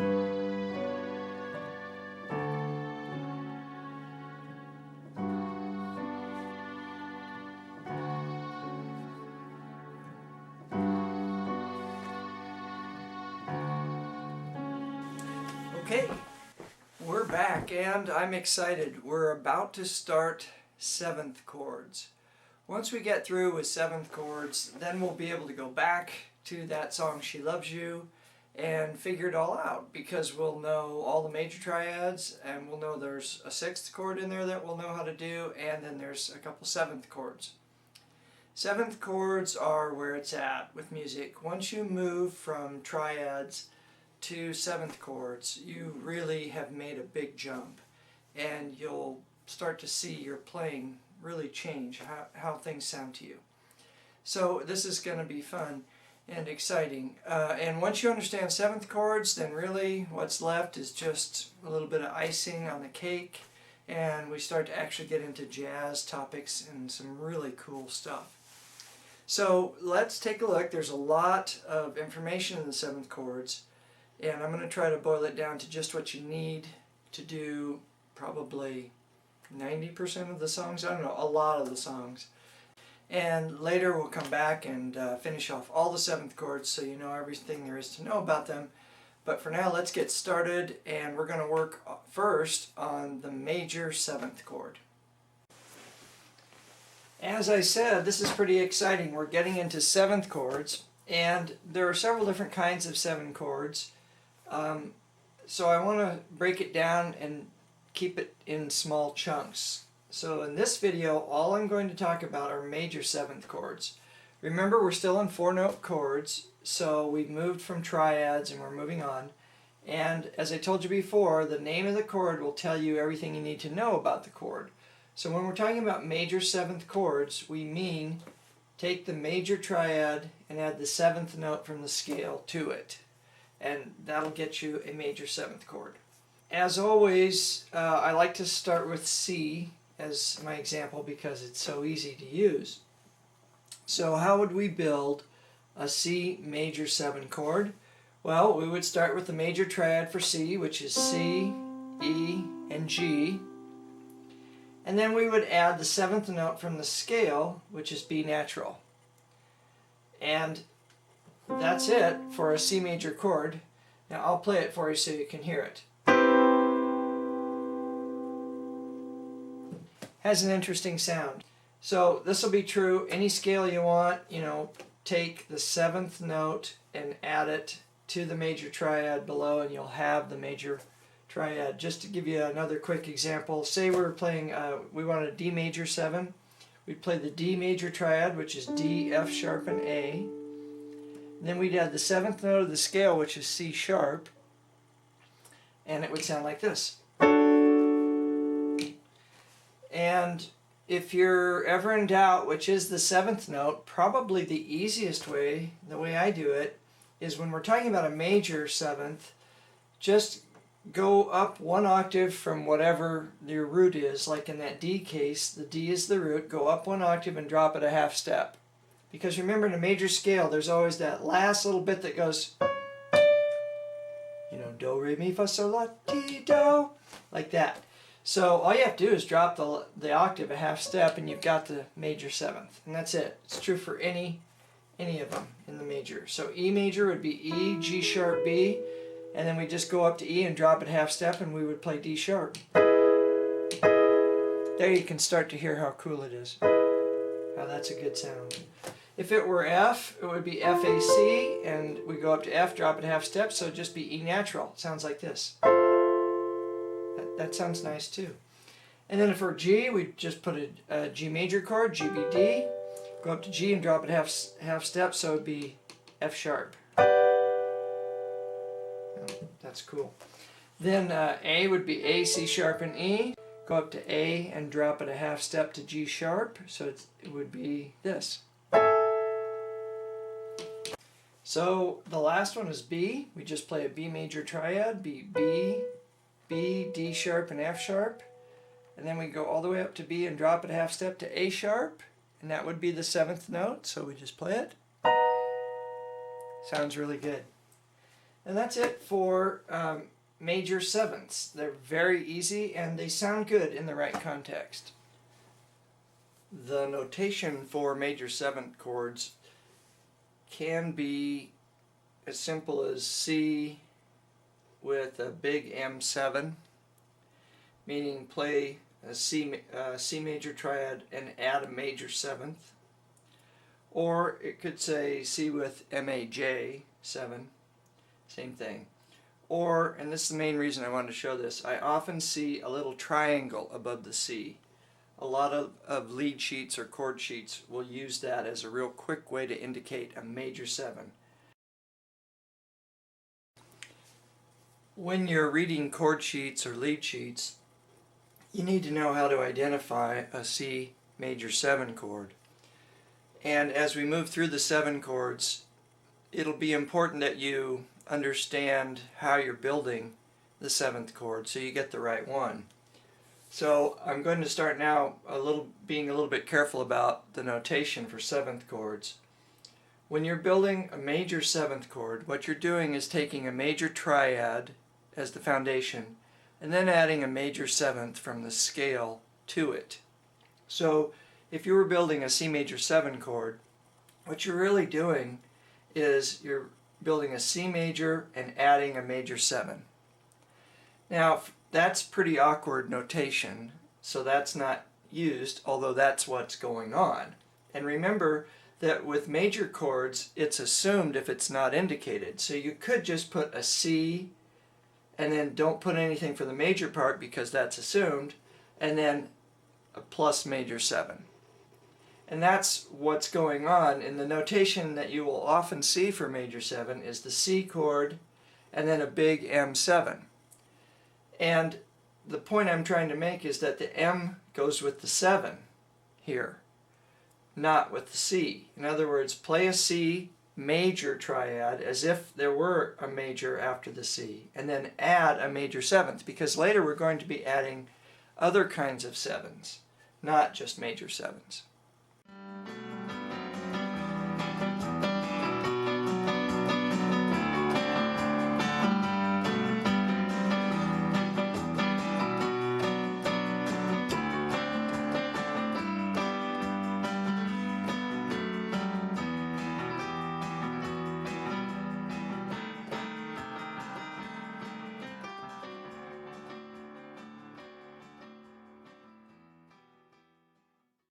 Okay, we're back and I'm excited. We're about to start 7th chords. Once we get through with 7th chords, then we'll be able to go back to that song She Loves You and figure it all out, because we'll know all the major triads and we'll know there's a 6th chord in there that we'll know how to do, and then there's a couple 7th chords. 7th chords are where it's at with music. Once you move from triads to 7th chords, you really have made a big jump, and you'll start to see your playing really change, how things sound to you. So this is going to be fun and exciting. And once you understand 7th chords, then really what's left is just a little bit of icing on the cake, and we start to actually get into jazz topics and some really cool stuff. So let's take a look. There's a lot of information in the 7th chords, and I'm going to try to boil it down to just what you need to do probably 90% of the songs. I don't know, a lot of the songs. And later we'll come back and finish off all the 7th chords so you know everything there is to know about them. But for now, let's get started, and we're going to work first on the major 7th chord. As I said, this is pretty exciting. We're getting into 7th chords, and there are several different kinds of 7 chords. So I want to break it down and keep it in small chunks. So in this video, all I'm going to talk about are major 7th chords. Remember, we're still in 4-note chords, so we've moved from triads and we're moving on. And as I told you before, the name of the chord will tell you everything you need to know about the chord. So when we're talking about major 7th chords, we mean take the major triad and add the 7th note from the scale to it, and that'll get you a major 7th chord. As always, I like to start with C as my example because it's so easy to use. So how would we build a C major 7 chord? Well, we would start with the major triad for C, which is C, E, and G. And then we would add the 7th note from the scale, which is B natural. And that's it for a C major chord. Now I'll play it for you so you can hear it. Has an interesting sound. So this will be true any scale you want. Take the 7th note and add it to the major triad below, and you'll have the major triad. Just to give you another quick example, say we're playing, we want a D major 7. We'd play the D major triad, which is D, F sharp, and A. Then we'd add the 7th note of the scale, which is C sharp, and it would sound like this. And if you're ever in doubt which is the 7th note, probably the easiest way, the way I do it, is when we're talking about a major 7th, just go up 1 octave from whatever your root is. Like in that D case, the D is the root. Go up 1 octave and drop it a half step. Because remember, in a major scale, there's always that last little bit that goes, do, re, mi, fa, sol, la, ti, do, like that. So all you have to do is drop the octave a half step, and you've got the major 7th. And that's it. It's true for any of them in the major. So E major would be E, G sharp, B, and then we just go up to E and drop it a half step, and we would play D sharp. There you can start to hear how cool it is. How that's a good sound. If it were F, it would be F, A, C, and we go up to F, drop it a half step, so it'd just be E natural. It sounds like this. That sounds nice too. And then for G, we just put a G major chord, G, B, D, go up to G and drop it half step, so it'd be F sharp. Oh, that's cool. Then A would be A, C sharp, and E. Go up to A and drop it a half step to G sharp, so it would be this. So the last one is B. We just play a B major triad, B, D sharp, and F sharp. And then we go all the way up to B and drop it a half step to A sharp, and that would be the 7th note, so we just play it. Sounds really good. And that's it for major sevenths. They're very easy and they sound good in the right context. The notation for major seventh chords can be as simple as C with a big M7, meaning play a C major triad and add a major seventh. Or it could say C with MAJ 7, same thing. Or, and this is the main reason I wanted to show this, I often see a little triangle above the C. A lot of lead sheets or chord sheets will use that as a real quick way to indicate a major 7. When you're reading chord sheets or lead sheets, you need to know how to identify a C major 7 chord. And as we move through the 7 chords, it'll be important that you understand how you're building the 7th chord so you get the right one. So I'm going to start now being a little bit careful about the notation for 7th chords. When you're building a major 7th chord, what you're doing is taking a major triad as the foundation and then adding a major 7th from the scale to it. So if you were building a C major 7 chord, what you're really doing is you're building a C major and adding a major 7. Now that's pretty awkward notation, so that's not used, although that's what's going on. And remember that with major chords, it's assumed if it's not indicated. So you could just put a C and then don't put anything for the major part because that's assumed, and then a plus major 7. And that's what's going on. In the notation that you will often see for major 7 is the C chord and then a big M7. And the point I'm trying to make is that the M goes with the 7 here, not with the C. In other words, play a C major triad as if there were a major after the C, and then add a major 7th, because later we're going to be adding other kinds of 7s, not just major 7s.